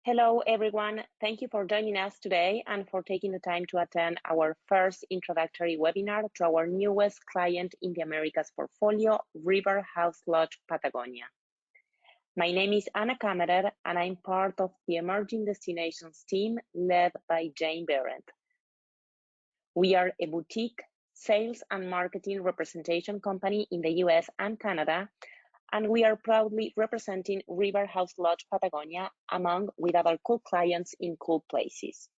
Hello, everyone. Thank you for joining us today and for taking the time to attend our first introductory webinar to our newest client in the Americas portfolio, River House Lodge Patagonia. My name is Anna Kammerer, and I'm part of the Emerging Destinations team led by Jane Berendt. We are a boutique sales and marketing representation company in the US and Canada, and we are proudly representing River House Lodge Patagonia with other cool clients in cool places.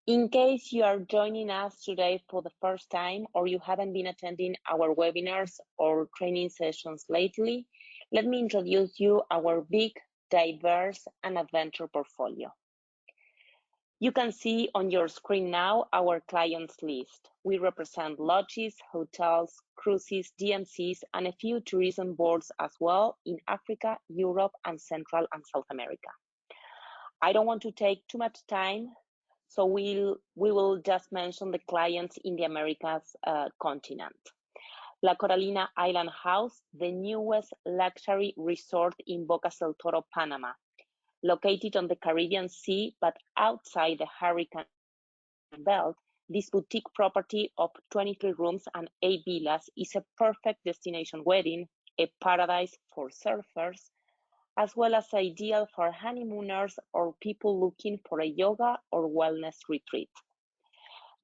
In case you are joining us today for the first time or you haven't been attending our webinars or training sessions lately, let me introduce you our big, diverse, and adventure portfolio. You can see on your screen now our clients list. We represent lodges, hotels, cruises, DMCs, and a few tourism boards as well in Africa, Europe, and Central and South America. I don't want to take too much time, so we will just mention the clients in the Americas continent. La Coralina Island House, the newest luxury resort in Boca del Toro, Panama. Located on the Caribbean Sea, but outside the hurricane belt, this boutique property of 23 rooms and 8 villas is a perfect destination wedding, a paradise for surfers, as well as ideal for honeymooners or people looking for a yoga or wellness retreat.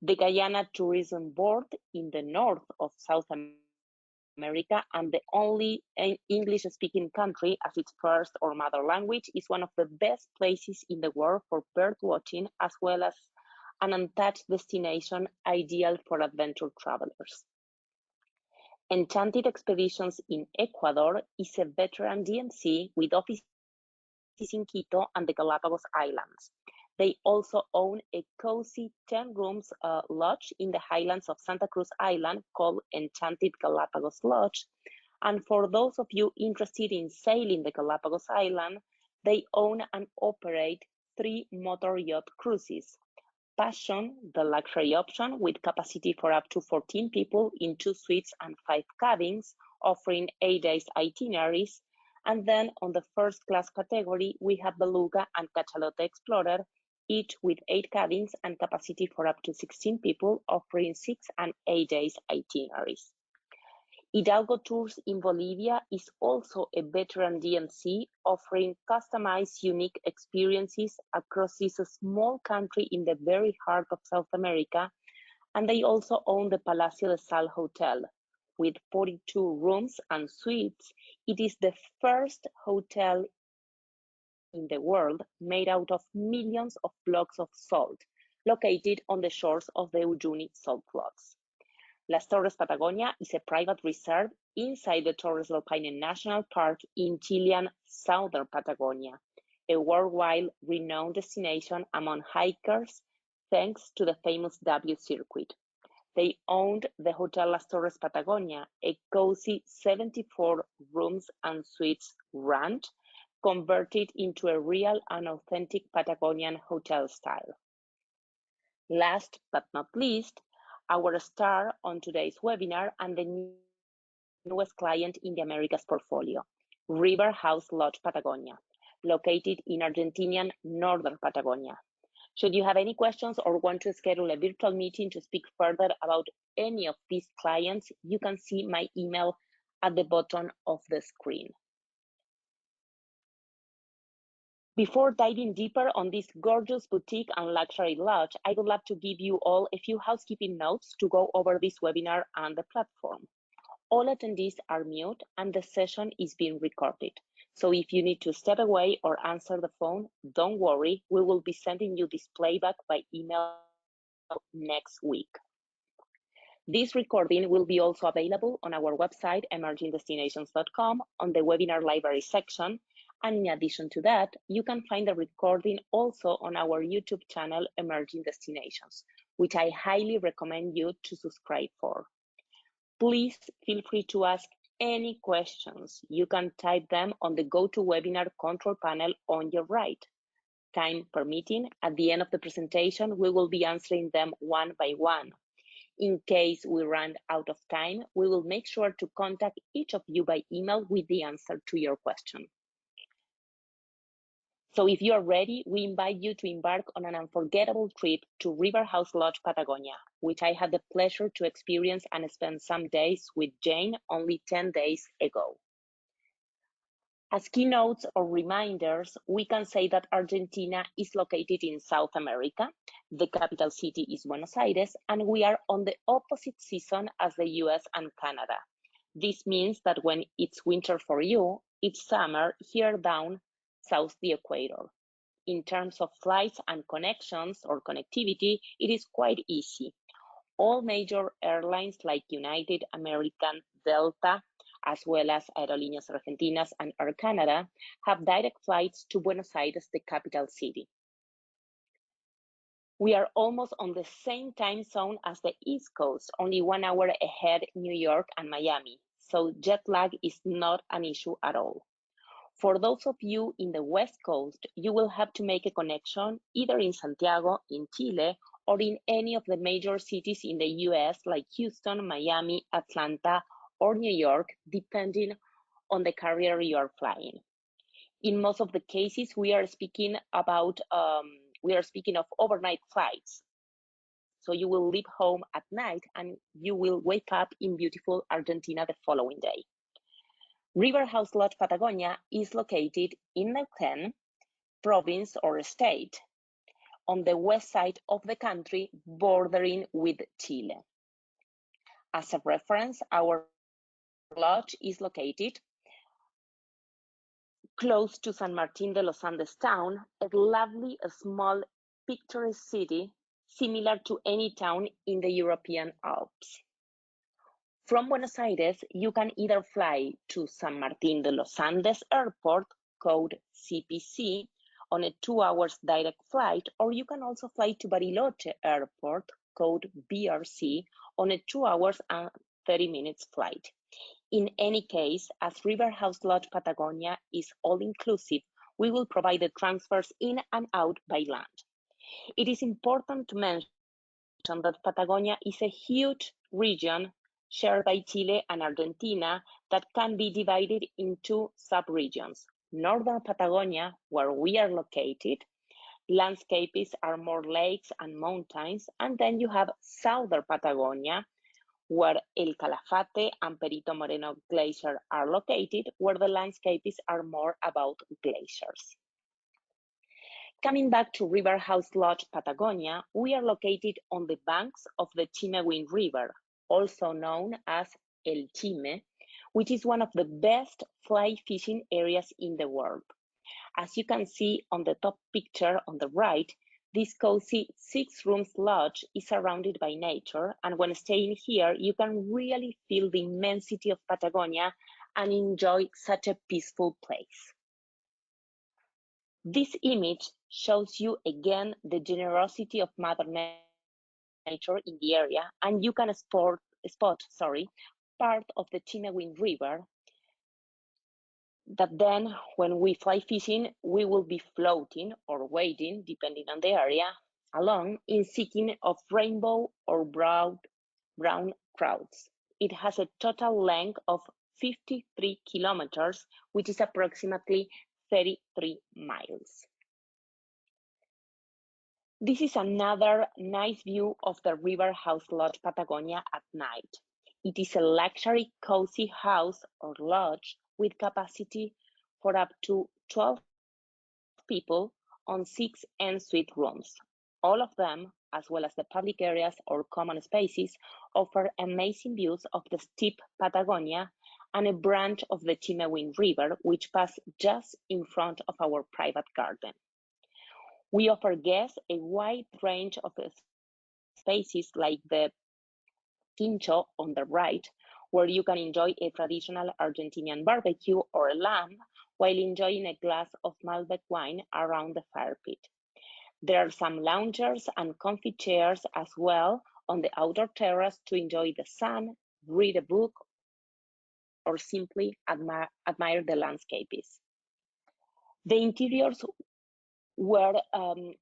The Guyana Tourism Board in the north of South America and the only English-speaking country as its first or mother language is one of the best places in the world for bird watching, as well as an untouched destination ideal for adventure travelers. Enchanted Expeditions in Ecuador is a veteran DMC with offices in Quito and the Galapagos Islands. They also own a cozy 10 rooms lodge in the highlands of Santa Cruz Island called Enchanted Galapagos Lodge. And for those of you interested in sailing the Galapagos Island, they own and operate 3 motor yacht cruises. Passion, the luxury option with capacity for up to 14 people in 2 suites and 5 cabins, offering 8 days itineraries. And then on the first class category, we have Beluga and Cachalote Explorer, each with 8 cabins and capacity for up to 16 people, offering 6 and 8 days itineraries. Hidalgo Tours in Bolivia is also a veteran DMC, offering customized, unique experiences across this small country in the very heart of South America, and they also own the Palacio de Sal Hotel. With 42 rooms and suites, it is the first hotel in the world made out of millions of blocks of salt, located on the shores of the Uyuni salt flats. Las Torres Patagonia is a private reserve inside the Torres del Paine National Park in Chilean southern Patagonia, a worldwide renowned destination among hikers thanks to the famous W circuit. They owned the Hotel Las Torres Patagonia, a cozy 74 rooms and suites ranch converted into a real and authentic Patagonian hotel style. Last but not least, our star on today's webinar and the newest client in the Americas portfolio, River House Lodge Patagonia, located in Argentinian northern Patagonia. Should you have any questions or want to schedule a virtual meeting to speak further about any of these clients, you can see my email at the bottom of the screen. Before diving deeper on this gorgeous boutique and luxury lodge, I would love to give you all a few housekeeping notes to go over this webinar and the platform. All attendees are mute and the session is being recorded. So if you need to step away or answer the phone, don't worry, we will be sending you this playback by email next week. This recording will be also available on our website, emergingdestinations.com, on the webinar library section. And in addition to that, you can find the recording also on our YouTube channel, Emerging Destinations, which I highly recommend you to subscribe for. Please feel free to ask any questions. You can type them on the GoToWebinar control panel on your right. Time permitting, at the end of the presentation, we will be answering them one by one. In case we run out of time, we will make sure to contact each of you by email with the answer to your question. So if you are ready, we invite you to embark on an unforgettable trip to River House Lodge Patagonia, which I had the pleasure to experience and spend some days with Jane only 10 days ago. As keynotes or reminders, we can say that Argentina is located in South America. The capital city is Buenos Aires, and we are on the opposite season as the US and Canada. This means that when it's winter for you, it's summer here down south the equator. In terms of flights and connections or connectivity, it is quite easy. All major airlines like United, American, Delta, as well as Aerolíneas Argentinas and Air Canada, have direct flights to Buenos Aires, the capital city. We are almost on the same time zone as the East Coast, only 1 hour ahead New York and Miami, so jet lag is not an issue at all. For those of you in the West Coast, you will have to make a connection either in Santiago, in Chile, or in any of the major cities in the US like Houston, Miami, Atlanta, or New York, depending on the carrier you are flying. In most of the cases, we are speaking of overnight flights. So you will leave home at night and you will wake up in beautiful Argentina the following day. River House Lodge Patagonia is located in Neuquén province or state on the west side of the country bordering with Chile. As a reference, our lodge is located close to San Martín de los Andes town, a lovely, small, picturesque city similar to any town in the European Alps. From Buenos Aires, you can either fly to San Martín de los Andes Airport, code CPC, on a 2 hours direct flight, or you can also fly to Bariloche Airport, code BRC, on a 2 hours and 30 minutes flight. In any case, as River House Lodge Patagonia is all-inclusive, we will provide the transfers in and out by land. It is important to mention that Patagonia is a huge region shared by Chile and Argentina that can be divided into sub-regions. Northern Patagonia, where we are located, landscapes are more lakes and mountains, and then you have Southern Patagonia, where El Calafate and Perito Moreno Glacier are located, where the landscapes are more about glaciers. Coming back to River House Lodge Patagonia, we are located on the banks of the Chimehuin River, also known as El Chime, which is one of the best fly fishing areas in the world. As you can see on the top picture on the right, this cozy 6-room lodge is surrounded by nature, and when staying here, you can really feel the immensity of Patagonia and enjoy such a peaceful place. This image shows you again the generosity of Mother Nature in the area, and you can spot part of the Chimehuin River that then when we fly fishing, we will be floating or wading, depending on the area, along in seeking of rainbow or brown trouts. It has a total length of 53 kilometers, which is approximately 33 miles. This is another nice view of the River House Lodge Patagonia at night. It is a luxury cozy house or lodge with capacity for up to 12 people on 6 ensuite rooms. All of them, as well as the public areas or common spaces, offer amazing views of the steep Patagonia and a branch of the Chimehuin River, which passes just in front of our private garden. We offer guests a wide range of spaces like the Quincho on the right, where you can enjoy a traditional Argentinian barbecue or a lamb while enjoying a glass of Malbec wine around the fire pit. There are some loungers and comfy chairs as well on the outdoor terrace to enjoy the sun, read a book, or simply admire the landscapes. The interiors were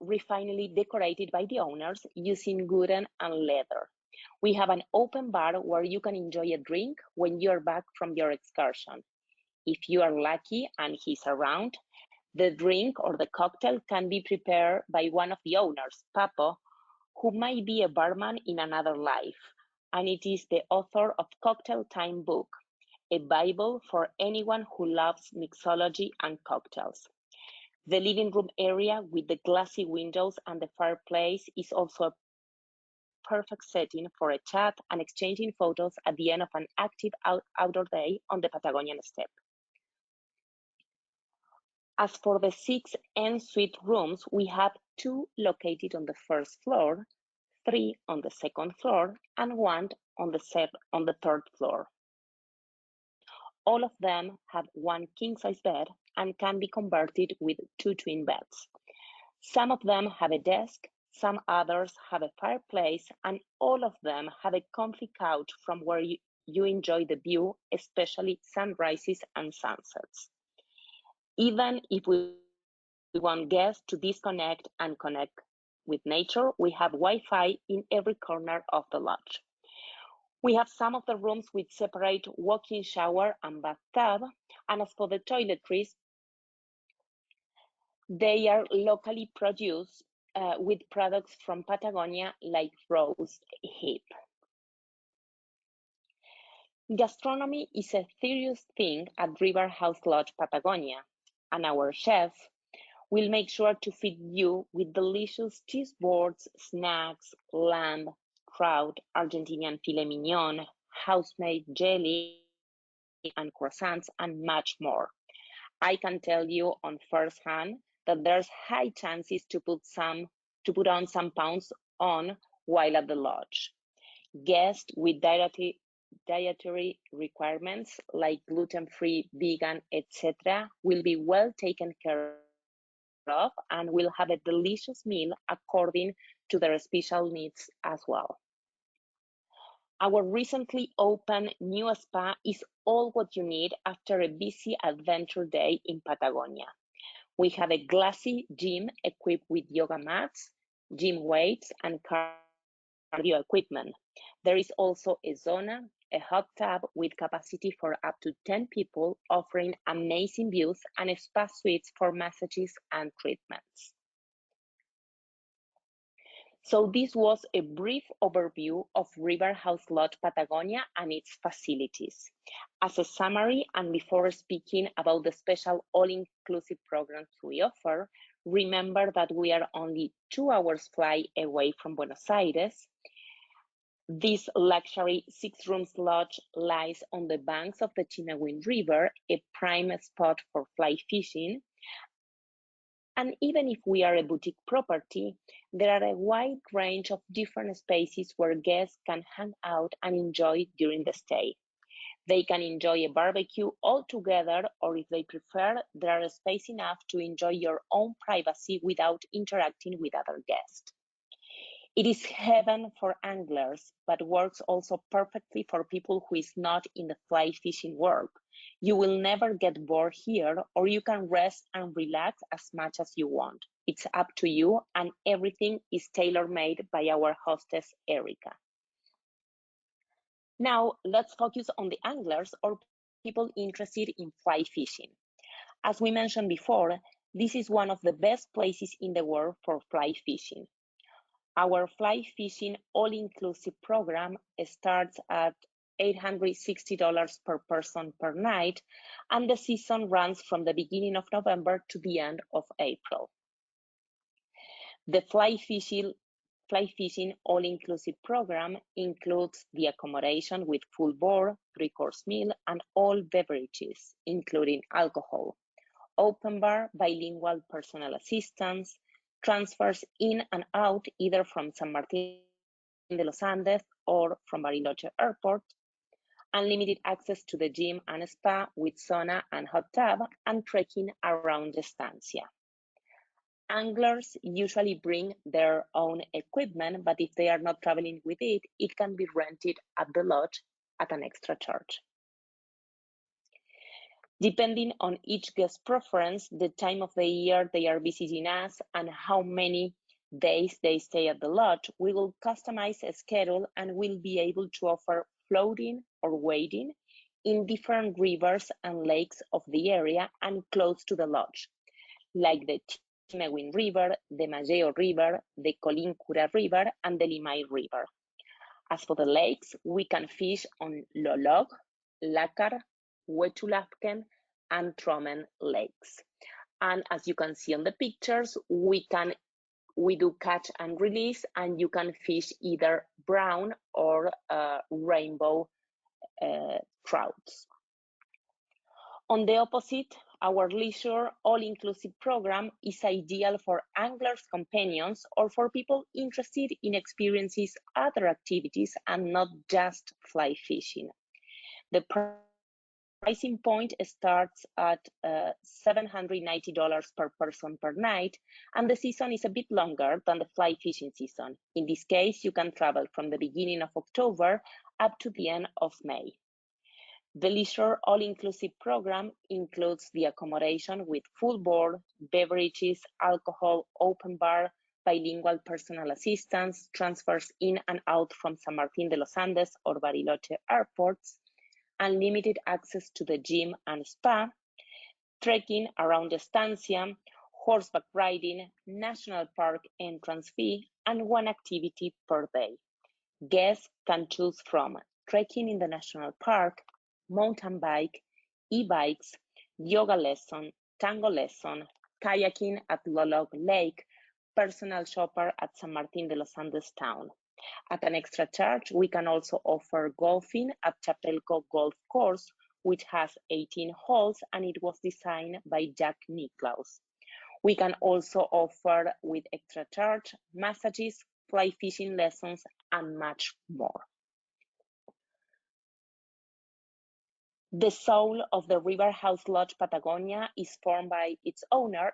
refinedly decorated by the owners using wooden and leather. We have an open bar where you can enjoy a drink when you're back from your excursion. If you are lucky and he's around, The drink or the cocktail can be prepared by one of the owners, Papo, who might be a barman in another life, and it is the author of Cocktail Time book, a Bible for anyone who loves mixology and cocktails. The living room area with the glassy windows and the fireplace is also a perfect setting for a chat and exchanging photos at the end of an active outdoor day on the Patagonian steppe. As for the 6 ensuite rooms, we have 2 located on the first floor, 3 on the second floor, and 1 on the third floor. All of them have 1 king-size bed and can be converted with 2 twin beds. Some of them have a desk, some others have a fireplace, and all of them have a comfy couch from where you enjoy the view, especially sunrises and sunsets. Even if we want guests to disconnect and connect with nature, we have Wi-Fi in every corner of the lodge. We have some of the rooms with separate walk-in shower and bathtub, and as for the toiletries, they are locally produced with products from Patagonia like rose hip. Gastronomy is a serious thing at River House Lodge Patagonia, and our chef will make sure to feed you with delicious cheese boards, snacks, lamb, trout, Argentinian filet mignon, house-made jelly, and croissants, and much more. I can tell you on first hand that there's high chances to put on some pounds on while at the lodge. Guests with dietary requirements like gluten-free, vegan, etc. will be well taken care of and will have a delicious meal according to their special needs as well. Our recently opened new spa is all what you need after a busy adventure day in Patagonia. We have a glassy gym equipped with yoga mats, gym weights, and cardio equipment. There is also a sauna, a hot tub with capacity for up to 10 people, offering amazing views, and a spa suites for massages and treatments. So this was a brief overview of River House Lodge Patagonia and its facilities. As a summary, and before speaking about the special all-inclusive programs we offer, remember that we are only 2 hours flight away from Buenos Aires. This luxury 6-room lodge lies on the banks of the Chimehuin River, a prime spot for fly fishing. And even if we are a boutique property, there are a wide range of different spaces where guests can hang out and enjoy during the stay. They can enjoy a barbecue all together, or if they prefer, there is space enough to enjoy your own privacy without interacting with other guests. It is heaven for anglers, but works also perfectly for people who is not in the fly fishing world. You will never get bored here, or you can rest and relax as much as you want. It's up to you, and everything is tailor-made by our hostess, Erica. Now, let's focus on the anglers or people interested in fly fishing. As we mentioned before, this is one of the best places in the world for fly fishing. Our fly fishing all-inclusive program starts at $860 per person per night, and the season runs from the beginning of November to the end of April. The fly fishing all-inclusive program includes the accommodation with full board, 3-course meal, and all beverages, including alcohol, open bar, bilingual personal assistance, transfers in and out either from San Martin de los Andes or from Bariloche Airport, unlimited access to the gym and spa with sauna and hot tub, and trekking around the estancia. Anglers usually bring their own equipment, but if they are not traveling with it, it can be rented at the lodge at an extra charge. Depending on each guest's preference, the time of the year they are visiting us, and how many days they stay at the lodge, we will customize a schedule and will be able to offer floating or wading in different rivers and lakes of the area and close to the lodge. like the Chimehuin River, the Mageo River, the Colincura River, and the Limay River. As for the lakes, we can fish on Lolog, Lakar, Huechulapken, and Tromen lakes. And as you can see on the pictures, we do catch and release, and you can fish either brown or rainbow trouts. On the opposite, our leisure all-inclusive program is ideal for anglers, companions, or for people interested in experiencing other activities and not just fly fishing. The pricing point starts at $790 per person per night, and the season is a bit longer than the fly fishing season. In this case, you can travel from the beginning of October up to the end of May. The leisure all-inclusive program includes the accommodation with full board, beverages, alcohol, open bar, bilingual personal assistance, transfers in and out from San Martin de los Andes or Bariloche airports, unlimited access to the gym and spa, trekking around the estancia, horseback riding, national park entrance fee, and one activity per day. Guests can choose from trekking in the national park, mountain bike, e-bikes, yoga lesson, tango lesson, kayaking at Lolog Lake, personal shopper at San Martin de los Andes town. At an extra charge, we can also offer golfing at Chapelco Golf Course, which has 18 holes and it was designed by Jack Nicklaus. We can also offer, with extra charge, massages, fly fishing lessons, and much more. The soul of the River House Lodge Patagonia is formed by its owner,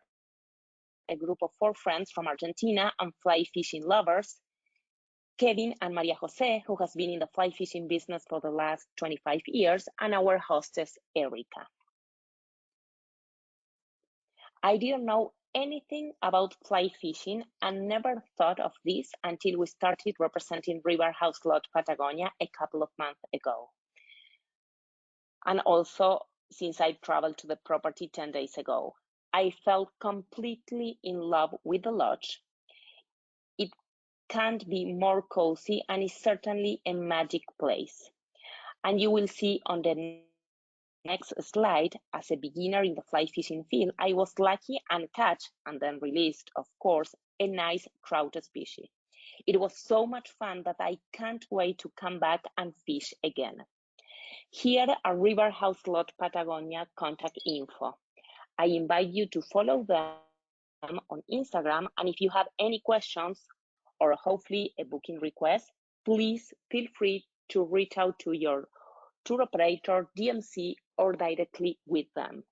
a group of 4 friends from Argentina and fly fishing lovers, Kevin and Maria Jose, who has been in the fly fishing business for the last 25 years, and our hostess, Erica. I didn't know anything about fly fishing and never thought of this until we started representing River House Lodge Patagonia a couple of months ago. And also, since I traveled to the property 10 days ago, I felt completely in love with the lodge. It can't be more cozy and is certainly a magic place. And you will see on the next slide, as a beginner in the fly fishing field, I was lucky and catch, and then released, of course, a nice trout species. It was so much fun that I can't wait to come back and fish again. Here are River House Lodge Patagonia contact info. I invite you to follow them on Instagram, and if you have any questions or hopefully a booking request, please feel free to reach out to your tour operator, DMC, or directly with them.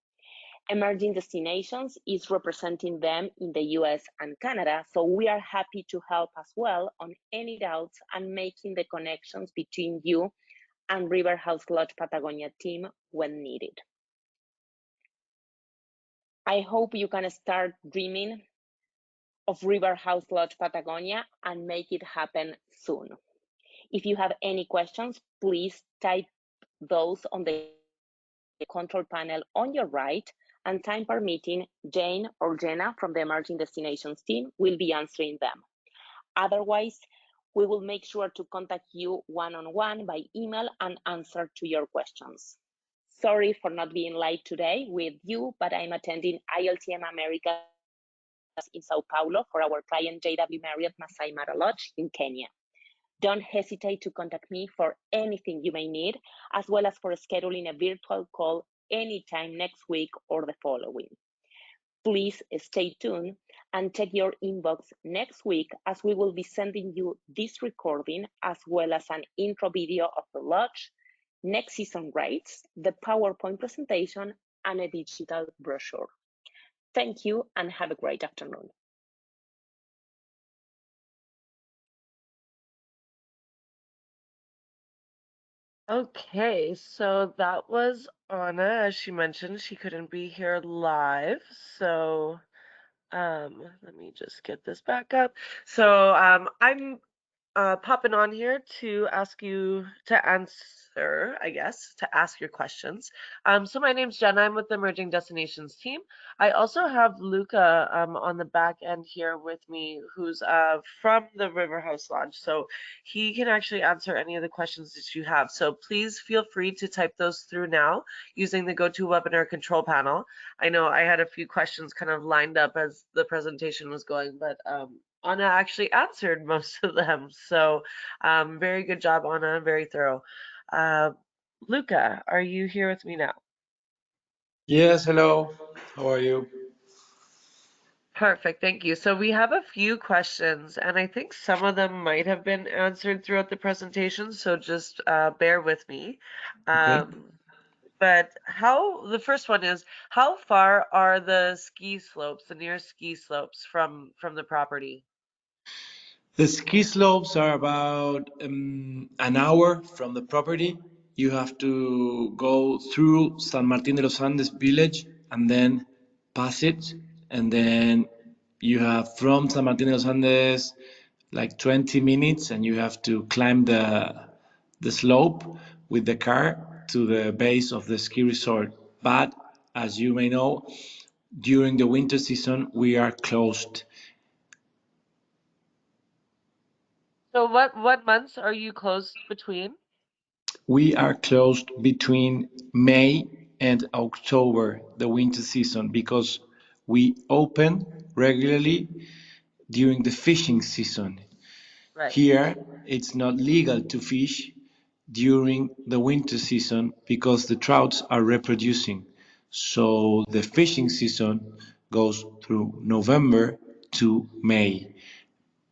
Emerging Destinations is representing them in the US and Canada, so we are happy to help as well on any doubts and making the connections between you and River House Lodge Patagonia team when needed. I hope you can start dreaming of River House Lodge Patagonia and make it happen soon. If you have any questions, please type those on the control panel on your right, and time permitting, Jane or Jenna from the Emerging Destinations team will be answering them. Otherwise, we will make sure to contact you one-on-one by email and answer to your questions. Sorry for not being live today with you, but I'm attending ILTM America in Sao Paulo for our client JW Marriott Masai Mara Lodge in Kenya. Don't hesitate to contact me for anything you may need, as well as for scheduling a virtual call anytime next week or the following. Please stay tuned and check your inbox next week, as we will be sending you this recording as well as an intro video of the lodge, next season rates, the PowerPoint presentation, and a digital brochure. Thank you and have a great afternoon. Okay, so that was Anna. As she mentioned, she couldn't be here live. So let me just get this back up. So I'm popping on here to ask you to answer, I guess, to ask your questions. So my name's Jenna. I'm with the Emerging Destinations team. I also have Luca on the back end here with me, who's from the River House Lodge. So he can actually answer any of the questions that you have. So please feel free to type those through now using the GoToWebinar control panel. I know I had a few questions kind of lined up as the presentation was going, but Anna actually answered most of them. So very good job, Anna, very thorough. Uh, Luca, are you here with me now? Yes, hello. How are you? Perfect, thank you. So we have a few questions, and I think some of them might have been answered throughout the presentation, so just bear with me. Okay. But the first one is, how far are the ski slopes, the nearest ski slopes from the property? The ski slopes are about an hour from the property. You have to go through San Martín de los Andes village and then pass it. And then you have from San Martín de los Andes like 20 minutes and you have to climb the slope with the car to the base of the ski resort. But as you may know, during the winter season, we are closed. So what months are you closed between? We are closed between May and October, the winter season, because we open regularly during the fishing season. Right. Here, it's not legal to fish during the winter season because the trouts are reproducing. So the fishing season goes through November to May.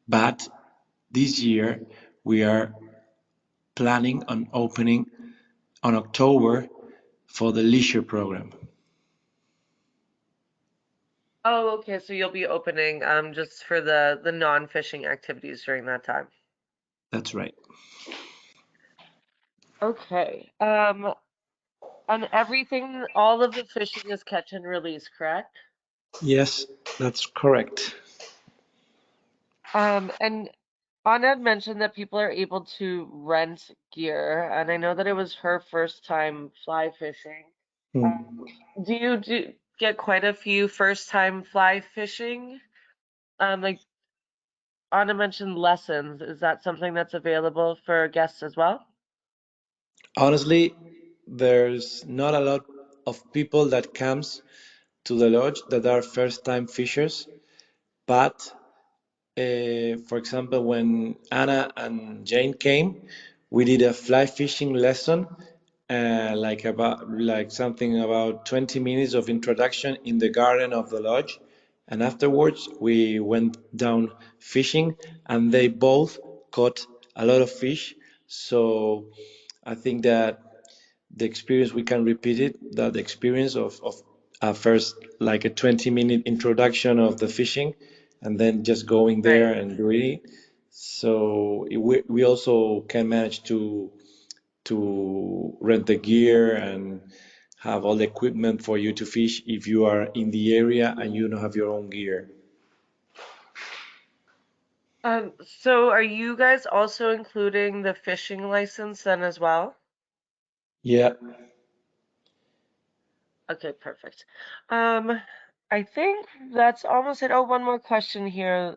But this year, we are planning on opening on October for the leisure program. Oh, okay. So you'll be opening just for the non-fishing activities during that time. That's right. Okay. And everything, all of the fishing is catch and release, correct? Yes, that's correct. And Anna had mentioned that people are able to rent gear, and I know that it was her first time fly fishing. Hmm. Um, do you get quite a few first time fly fishing? Like Anna mentioned lessons. Is that something that's available for guests as well? Honestly, there's not a lot of people that comes to the lodge that are first-time fishers, but for example, when Anna and Jane came, we did a fly fishing lesson, like something about 20 minutes of introduction in the garden of the lodge, and afterwards we went down fishing, and they both caught a lot of fish. So I think that the experience we can repeat it, that experience of first like a 20-minute introduction of the fishing and then just going there Right. and doing it. So we also can manage to rent the gear and have all the equipment for you to fish if you are in the area and you don't have your own gear. So are you guys also including the fishing license then as well? Yeah. Okay, perfect. Um, I think that's almost it. Oh, one more question here,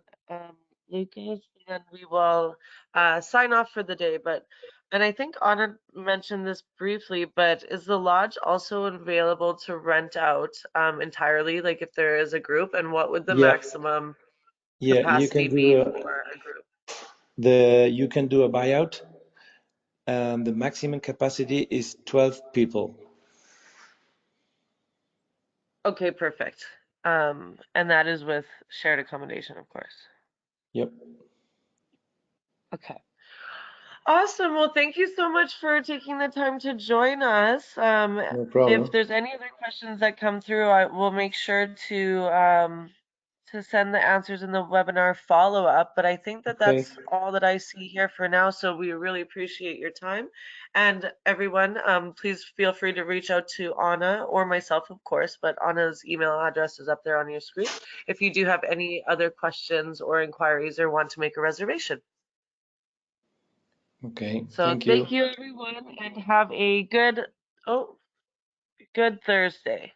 Lucas, and then we will sign off for the day. And I think Anna mentioned this briefly, but is the lodge also available to rent out entirely, like if there is a group, and what would the Yeah. maximum Yeah, you capacity can be do for a group? you can do a buyout and the maximum capacity is 12 people. Okay, perfect. And that is with shared accommodation, of course. Yep. Okay. Awesome. Well, thank you so much for taking the time to join us. No If problem. there's any other questions that come through, I will make sure to send the answers in the webinar follow-up. But I think that Okay. that's all that I see here for now. So we really appreciate your time. And everyone, please feel free to reach out to Anna or myself, of course, but Anna's email address is up there on your screen if you do have any other questions or inquiries or want to make a reservation. Okay, So thank you. thank you everyone and have a good Thursday.